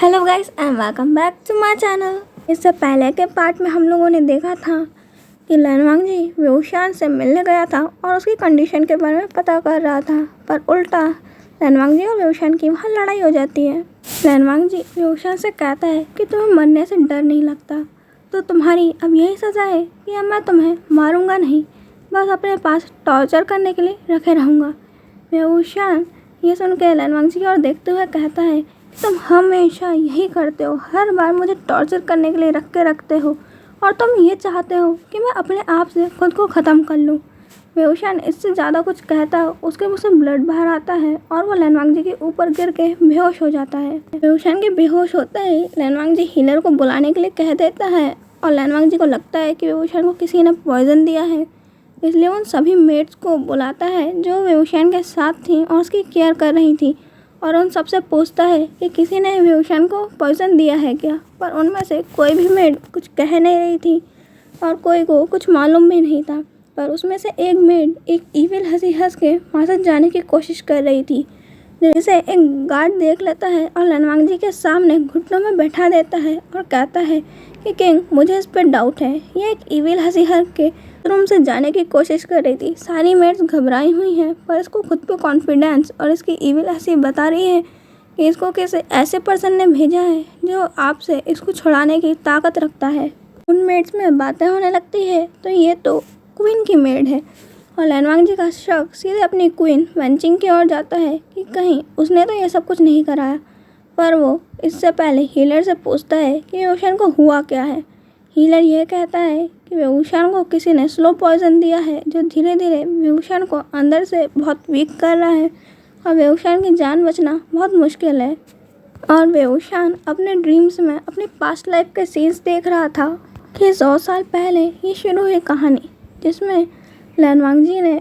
Hello guys and welcome back to my channel. इससे पहले के पार्ट में हम लोगों ने देखा था कि लैनवांग जी वेउशान से मिलने गया था और उसकी कंडीशन के बारे में पता कर रहा था, पर उल्टा लैनवांग जी और वेउशान की वहाँ लड़ाई हो जाती है। लैनवांग जी वेउशान से कहता है कि तुम्हें मरने से डर नहीं लगता, तो तुम्हारी अब यही सज़ा है कि अब मैं तुम्हें मारूंगा नहीं, बस अपने पास टॉर्चर करने के लिए रखे रहूँगा। वेउशान ये सुन के लैनवांग जी की ओर देखते हुए कहता है, तुम हमेशा यही करते हो, हर बार मुझे टॉर्चर करने के लिए रखते हो और तुम ये चाहते हो कि मैं अपने आप से खुद को ख़त्म कर लूँ। वेउशान इससे ज़्यादा कुछ कहता है, उसके मुँह से ब्लड बाहर आता है और वो लैनवांग जी के ऊपर गिर के बेहोश हो जाता है। वेउशान के बेहोश होते ही लैनवांग जी हीलर को बुलाने के लिए कह देता है और लैनवांग जी को लगता है कि वेउशान को किसी ने पॉइज़न दिया है, इसलिए उन सभी मेट्स को बुलाता है जो वेउशान के साथ थी और उसकी केयर कर रही थी और उन सबसे पूछता है कि किसी ने वेउशान को पॉइज़न दिया है क्या, पर उनमें से कोई भी मेड कुछ कह नहीं रही थी और कोई को कुछ मालूम भी नहीं था। पर उसमें से एक मेड एक ईविल हंसी हंस के वहाँ से जाने की कोशिश कर रही थी, जिसे एक गार्ड देख लेता है और लैनवांग जी के सामने घुटनों में बैठा देता है और कहता है कि किंग, मुझे इस पर डाउट है, ये एक ईविल हंसी हंस के रूम से जाने की कोशिश कर रही थी। सारी मेड्स घबराई हुई हैं, पर इसको खुद पे कॉन्फिडेंस और इसकी ईविल हंसी बता रही है कि इसको किसी ऐसे पर्सन ने भेजा है जो आपसे इसको छुड़ाने की ताकत रखता है। उन मेड्स में बातें होने लगती है तो ये तो क्वीन की मेड है और लैनवांग जी का शक सीधे अपनी क्वीन वेंचिंग की ओर जाता है कि कहीं उसने तो ये सब कुछ नहीं कराया। पर वो इससे पहले हीलर से पूछता है कि वेउशान को हुआ क्या है। हीलर यह कहता है कि वेउशान को किसी ने स्लो पॉइज़न दिया है जो धीरे धीरे वेउशान को अंदर से बहुत वीक कर रहा है और वेउशान की जान बचना बहुत मुश्किल है। और वेउशान अपने ड्रीम्स में अपनी पास्ट लाइफ के सीन्स देख रहा था कि 100 साल पहले ये शुरू हुई कहानी, जिसमें लैनवांग जी ने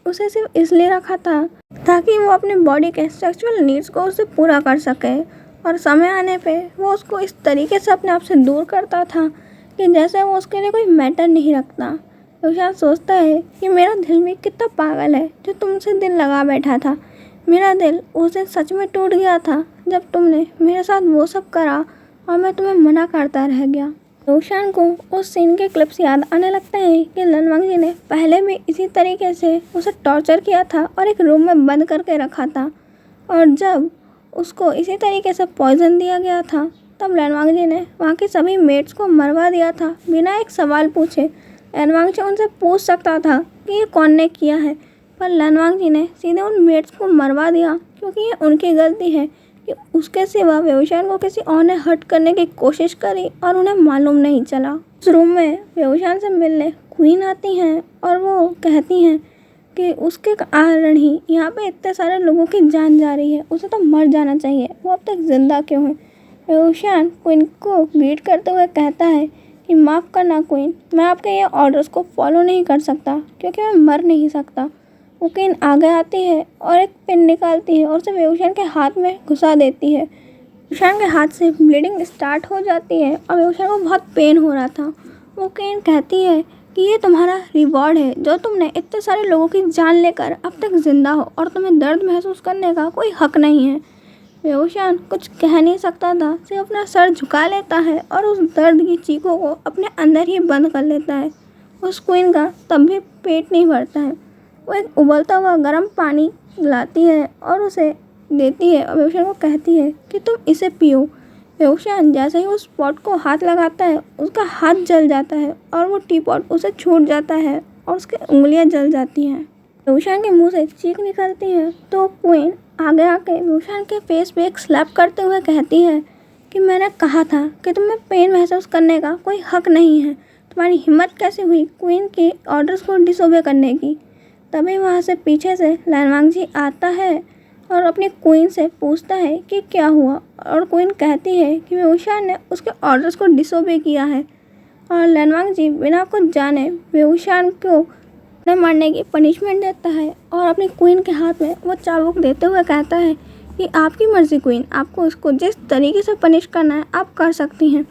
उसे सिर्फ इसलिए रखा था ताकि वो अपनी बॉडी के सेक्सुअल नीड्स को उससे पूरा कर सके, और समय आने पे वो उसको इस तरीके से अपने आप से दूर करता था कि जैसे वो उसके लिए कोई मैटर नहीं रखता। वेउशान सोचता है कि मेरा दिल भी कितना पागल है जो तुमसे दिल लगा बैठा था। मेरा दिल उस दिन सच में टूट गया था जब तुमने मेरे साथ वो सब करा और मैं तुम्हें मना करता रह गया। वेउशान को उस सीन के क्लिप्स याद आने लगते हैं कि लैनवांग जी ने पहले भी इसी तरीके से उसे टॉर्चर किया था और एक रूम में बंद करके रखा था, और जब उसको इसी तरीके से पॉइज़न दिया गया था तब लैनवांग जी ने वहाँ के सभी मेट्स को मरवा दिया था बिना एक सवाल पूछे। लैनवांग जी उनसे पूछ सकता था कि ये कौन ने किया है, पर लैनवांग जी ने सीधे उन मेट्स को मरवा दिया क्योंकि ये उनकी गलती है कि उसके सिवा वेउशान को किसी और ने हर्ट करने की कोशिश करी और उन्हें मालूम नहीं चला। उस रूम में वेउशान से मिलने क्वीन आती हैं और वो कहती हैं कि उसके कारण ही यहाँ पे इतने सारे लोगों की जान जा रही है, उसे तो मर जाना चाहिए, वो अब तक जिंदा क्यों है। वेउशान क्वीन को ग्रीट करते हुए कहता है कि माफ़ करना क्वीन, मैं आपके ये ऑर्डर्स को फॉलो नहीं कर सकता क्योंकि मैं मर नहीं सकता। वो क्वीन आगे आती है और एक पिन निकालती है और उसे वेउशान के हाथ में घुसा देती है। वेउशान के हाथ से ब्लीडिंग स्टार्ट हो जाती है और वेउशान को बहुत पेन हो रहा था। वो क्वीन कहती है कि ये तुम्हारा रिवॉर्ड है जो तुमने इतने सारे लोगों की जान लेकर अब तक ज़िंदा हो और तुम्हें दर्द महसूस करने का कोई हक नहीं है। वेउशान कुछ कह नहीं सकता था, सिर्फ अपना सर झुका लेता है और उस दर्द की चीखों को अपने अंदर ही बंद कर लेता है। उस क्वीन का तब भी पेट नहीं भरता है। वो एक उबलता हुआ गर्म पानी लाती है और उसे देती है और वेउशान को कहती है कि तुम इसे पियो। वेउशान जैसे ही उस पॉट को हाथ लगाता है उसका हाथ जल जाता है और वो टी पॉट उसे छूट जाता है और उसकी उंगलियां जल जाती हैं। वेउशान के मुंह से चीख निकलती है तो क्वीन आगे आके वेउशान के फेस पे एक स्लैप करते हुए कहती है कि मैंने कहा था कि तुम्हें पेन महसूस करने का कोई हक नहीं है, तुम्हारी हिम्मत कैसे हुई क्वीन के ऑर्डर्स को डिसोबे करने की। तभी वहाँ से पीछे से लैनवांग जी आता है और अपनी क्वीन से पूछता है कि क्या हुआ, और क्वीन कहती है कि वेउशान ने उसके ऑर्डर्स को डिसोबे किया है। और लैनवांग जी बिना कुछ जाने वेउशान को मरने की पनिशमेंट देता है और अपनी क्वीन के हाथ में वो चाबुक देते हुए कहता है कि आपकी मर्ज़ी क्वीन, आपको उसको जिस तरीके से पनिश करना है आप कर सकती हैं।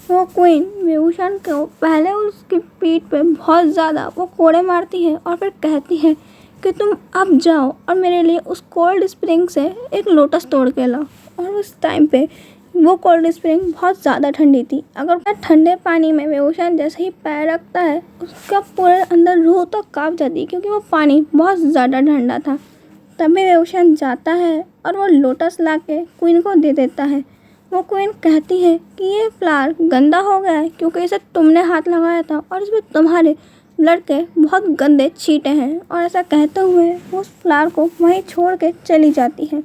वो क्वीन वेउशान को पहले उसकी पीठ पे बहुत ज़्यादा वो कोड़े मारती है और फिर कहती है कि तुम अब जाओ और मेरे लिए उस कोल्ड स्प्रिंग से एक लोटस तोड़ के लाओ। और उस टाइम पे वो कोल्ड स्प्रिंग बहुत ज़्यादा ठंडी थी। अगर ठंडे पानी में वेवोशान जैसे ही पैर रखता है, उसका पूरे अंदर रूह तो काँप जाती है, क्योंकि वो पानी बहुत ज़्यादा ठंडा था। तभी वेवोशान जाता है और वो लोटस ला के क्वीन को दे देता है। वो क्वीन कहती है कि ये फ्लावर गंदा हो गया है, क्योंकि इसे तुमने हाथ लगाया था और इसमें तुम्हारे ब्लड के बहुत गंदे छींटे हैं। और ऐसा कहते हुए वो उस फ्लावर को वहीं छोड़ के चली जाती है।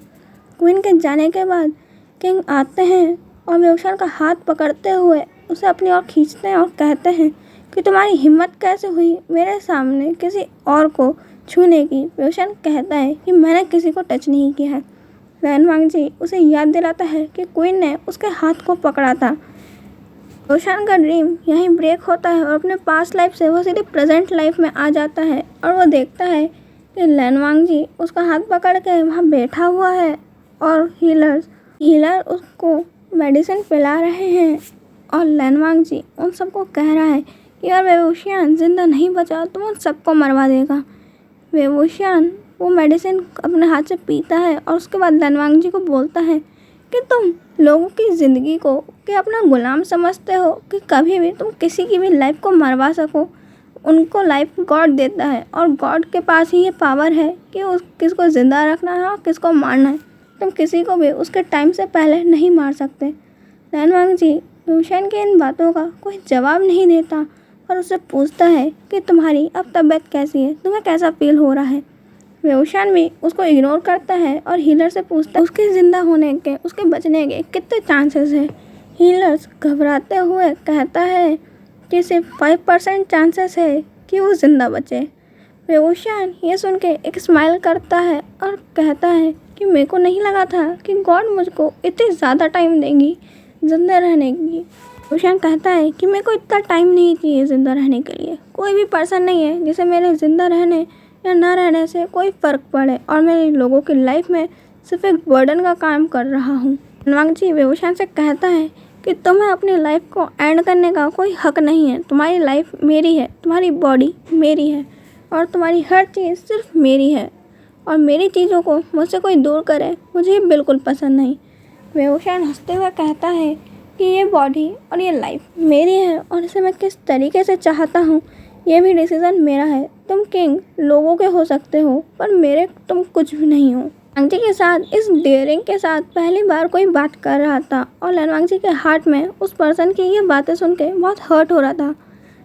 क्वीन के जाने के बाद किंग आते हैं और वेवोशान का हाथ पकड़ते हुए उसे अपनी ओर खींचते हैं और कहते हैं कि तुम्हारी हिम्मत कैसे हुई मेरे सामने किसी और को छूने की। वेवोशान कहता है कि मैंने किसी को टच नहीं किया है। लैन वांगजी उसे याद दिलाता है कि क्वीन ने उसके हाथ को पकड़ा था। वेवोशान का ड्रीम यहीं ब्रेक होता है और अपने पास्ट लाइफ से वो सीधे प्रेजेंट लाइफ में आ जाता है और वो देखता है कि लैन वांगजी उसका हाथ पकड़ के वहाँ बैठा हुआ है और हीलर उसको मेडिसिन पिला रहे हैं। और लैन वांगजी उन सबको कह रहा है कि अगर वेवोशान जिंदा नहीं बचा तो उन सबको मरवा देगा। वेवोशान वो मेडिसिन अपने हाथ से पीता है और उसके बाद लैन वांगजी को बोलता है कि तुम लोगों की ज़िंदगी को कि अपना गुलाम समझते हो कि कभी भी तुम किसी की भी लाइफ को मरवा सको। उनको लाइफ गॉड देता है और गॉड के पास ही ये पावर है कि उस किसको ज़िंदा रखना है और किसको मारना है। तुम किसी को भी उसके टाइम से पहले नहीं मार सकते। लैन वांगजी वेवोशान की इन बातों का कोई जवाब नहीं देता और उससे पूछता है कि तुम्हारी अब तबीयत कैसी है, तुम्हें कैसा फील हो रहा है। वेवोशान भी उसको इग्नोर करता है और हीलर से पूछता है उसके ज़िंदा होने के, उसके बचने के कितने चांसेस है। हीलर्स घबराते हुए कहता है कि सिर्फ 5% चांसेस है कि वो ज़िंदा बचे। वेवोशान ये सुन के एक स्माइल करता है और कहता है कि मेरे को नहीं लगा था कि गॉड मुझको इतनी ज़्यादा टाइम देंगी ज़िंदा रहने की। वेवोशान कहता है कि मेरे को इतना टाइम नहीं चाहिए ज़िंदा रहने के लिए। कोई भी पर्सन नहीं है जिसे मेरे ज़िंदा रहने या ना रहने से कोई फ़र्क पड़े और मैं लोगों की लाइफ में सिर्फ एक बर्डन का काम कर रहा हूँ। लैन वांगजी वेवोशान से कहता है कि तुम्हें अपनी लाइफ को एंड करने का कोई हक नहीं है। तुम्हारी लाइफ मेरी है, तुम्हारी बॉडी मेरी है और तुम्हारी हर चीज़ सिर्फ मेरी है और मेरी चीज़ों को मुझसे कोई दूर करे मुझे बिल्कुल पसंद नहीं। वेवोशान हंसते हुए कहता है कि ये बॉडी और ये लाइफ मेरी है और इसे मैं किस तरीके से चाहता हूँ ये भी डिसीज़न मेरा है। तुम किंग लोगों के हो सकते हो पर मेरे तुम कुछ भी नहीं हो। वांगजी के साथ इस डेयरिंग के साथ पहली बार कोई बात कर रहा था और लैन वांगजी के हार्ट में उस पर्सन की ये बातें सुन के बहुत हर्ट हो रहा था।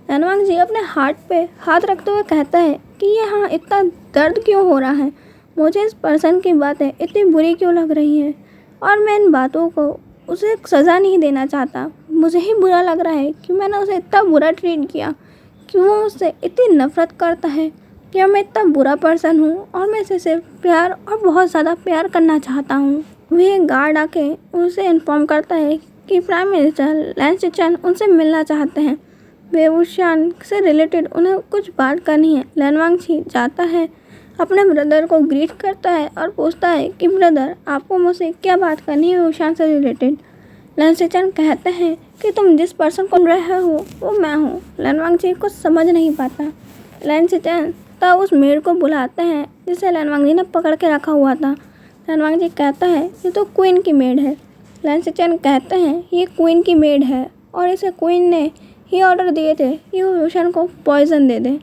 लैन वांगजी अपने हार्ट पे हाथ रखते हुए कहता है कि ये हाँ इतना दर्द क्यों हो रहा है, मुझे इस पर्सन की बातें इतनी बुरी क्यों लग रही हैं और मैं इन बातों को उसे सज़ा नहीं देना चाहता। मुझे ही बुरा लग रहा है कि मैंने उसे इतना बुरा ट्रीट किया कि वो मुझसे इतनी नफ़रत करता है कि मैं इतना बुरा पर्सन हूँ और मैं इसे सिर्फ प्यार और बहुत ज़्यादा प्यार करना चाहता हूँ। वह गार्ड आके उसे इन्फॉर्म करता है कि प्राइम मिनिस्टर लैन सिचेन उनसे मिलना चाहते हैं। वेवोशान से रिलेटेड उन्हें कुछ बात करनी है। लैन वांगजी जाता है, अपने ब्रदर को ग्रीट करता है और पूछता है कि ब्रदर आपको मुझसे क्या बात करनी है वेवोशान से रिलेटेड। लैन सिचेन कहते हैं कि तुम जिस पर्सन को रहे हो वो मैं हूँ। लैन वांगजी कुछ समझ नहीं पाता। लैन सिचेन तब उस मेड को बुलाते हैं जिसे लैन वांगजी ने पकड़ के रखा हुआ था। लैन वांगजी कहता है ये तो क्वीन की मेड है। लैन सिचेन कहते हैं ये क्वीन की मेड है और इसे क्वीन ने ही ऑर्डर दिए थे कि वो वेवोशान को पॉइज़न दे दे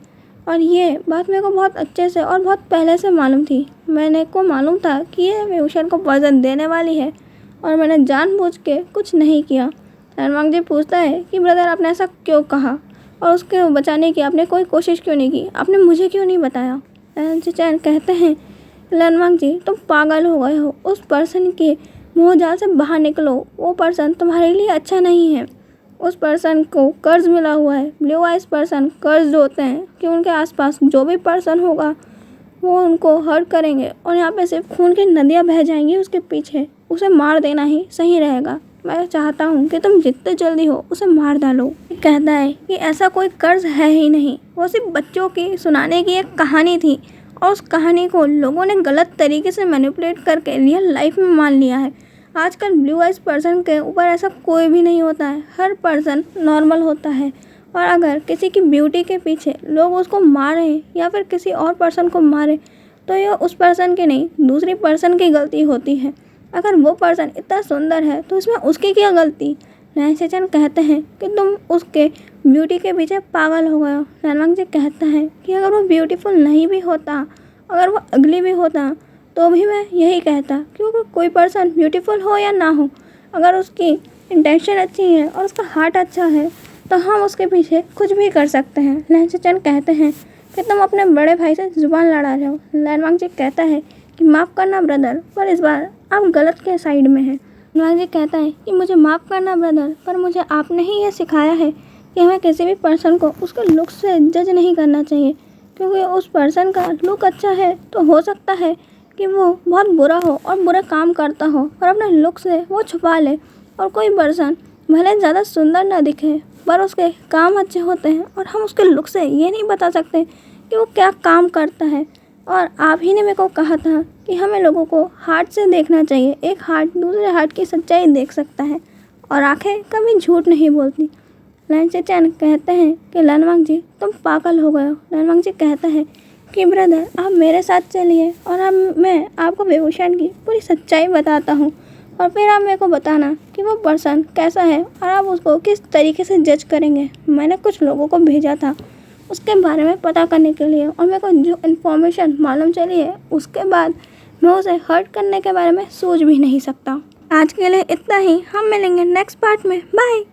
और ये बात मेरे को बहुत अच्छे से और बहुत पहले से मालूम थी। मैंने को मालूम था कि ये वेवोशान को पॉइज़न देने वाली है और मैंने जानबूझ के कुछ नहीं किया। लैन वांगजी पूछता है कि ब्रदर आपने ऐसा क्यों कहा और उसके बचाने की आपने कोई कोशिश क्यों नहीं की, आपने मुझे क्यों नहीं बताया। लैन सिचेन कहते हैं लैन वांगजी तुम पागल हो गए हो, उस पर्सन के मुँह जाल से बाहर निकलो। वो पर्सन तुम्हारे लिए अच्छा नहीं है। उस पर्सन को कर्ज मिला हुआ है। ब्लू आइज पर्सन कर्ज होते हैं कि उनके आसपास जो भी पर्सन होगा वो उनको हर्ट करेंगे और यहाँ पे सिर्फ खून की नदियाँ बह जाएंगी उसके पीछे। उसे मार देना ही सही रहेगा। मैं चाहता हूँ कि तुम जितने जल्दी हो उसे मार डालो। कहता है कि ऐसा कोई कर्ज है ही नहीं, वो सिर्फ बच्चों की सुनाने की एक कहानी थी और उस कहानी को लोगों ने गलत तरीके से मैनिपुलेट करके रियल लाइफ में मान लिया है। आजकल ब्लू आइज पर्सन के ऊपर ऐसा कोई भी नहीं होता है, हर पर्सन नॉर्मल होता है और अगर किसी की ब्यूटी के पीछे लोग उसको मारें या फिर किसी और पर्सन को मारें तो यह उस पर्सन की नहीं दूसरी पर्सन की गलती होती है। अगर वो पर्सन इतना सुंदर है तो इसमें उसकी क्या गलती। लैंसचन कहते हैं कि तुम उसके ब्यूटी के पीछे पागल हो गए हो। लैनवांग जी कहता है कि अगर वो ब्यूटीफुल नहीं भी होता, अगर वो अगली भी होता तो भी मैं यही कहता, क्योंकि कोई पर्सन ब्यूटीफुल हो या ना हो, अगर उसकी इंटेंशन अच्छी है और उसका हार्ट अच्छा है तो हम उसके पीछे कुछ भी कर सकते हैं। लैंसचन कहते हैं कि तुम अपने बड़े भाई से जुबान लड़ा रहे हो। लैनवांग जी कहता है कि माफ़ करना ब्रदर, पर इस बार आप गलत के साइड में हैं। लैनवांग जी कहता है कि मुझे माफ़ करना ब्रदर, पर मुझे आपने ही ये सिखाया है कि हमें किसी भी पर्सन को उसके लुक से जज नहीं करना चाहिए, क्योंकि उस पर्सन का लुक अच्छा है तो हो सकता है कि वो बहुत बुरा हो और बुरा काम करता हो और अपने लुक से वो छुपा ले। और कोई पर्सन भले ज़्यादा सुंदर ना दिखे पर उसके काम अच्छे होते हैं और हम उसके लुक से ये नहीं बता सकते कि वो क्या काम करता है। और आप ही ने मेरे को कहा था कि हमें लोगों को हार्ट से देखना चाहिए, एक हार्ट दूसरे हार्ट की सच्चाई देख सकता है और आंखें कभी झूठ नहीं बोलती। लैंसचन कहते हैं कि लैनवांग जी तुम पागल हो गए हो। लैनवांग जी कहता है कि ब्रदर आप मेरे साथ चलिए और मैं आपको वेवूशान की पूरी सच्चाई बताता हूँ, और फिर आप मेरे को बताना कि वो पर्सन कैसा है और आप उसको किस तरीके से जज करेंगे। मैंने कुछ लोगों को भेजा था उसके बारे में पता करने के लिए, और मेरे को जो इन्फॉर्मेशन मालूम चली है उसके बाद मैं उसे हर्ट करने के बारे में सोच भी नहीं सकता। आज के लिए इतना ही, हम मिलेंगे नेक्स्ट पार्ट में। बाय।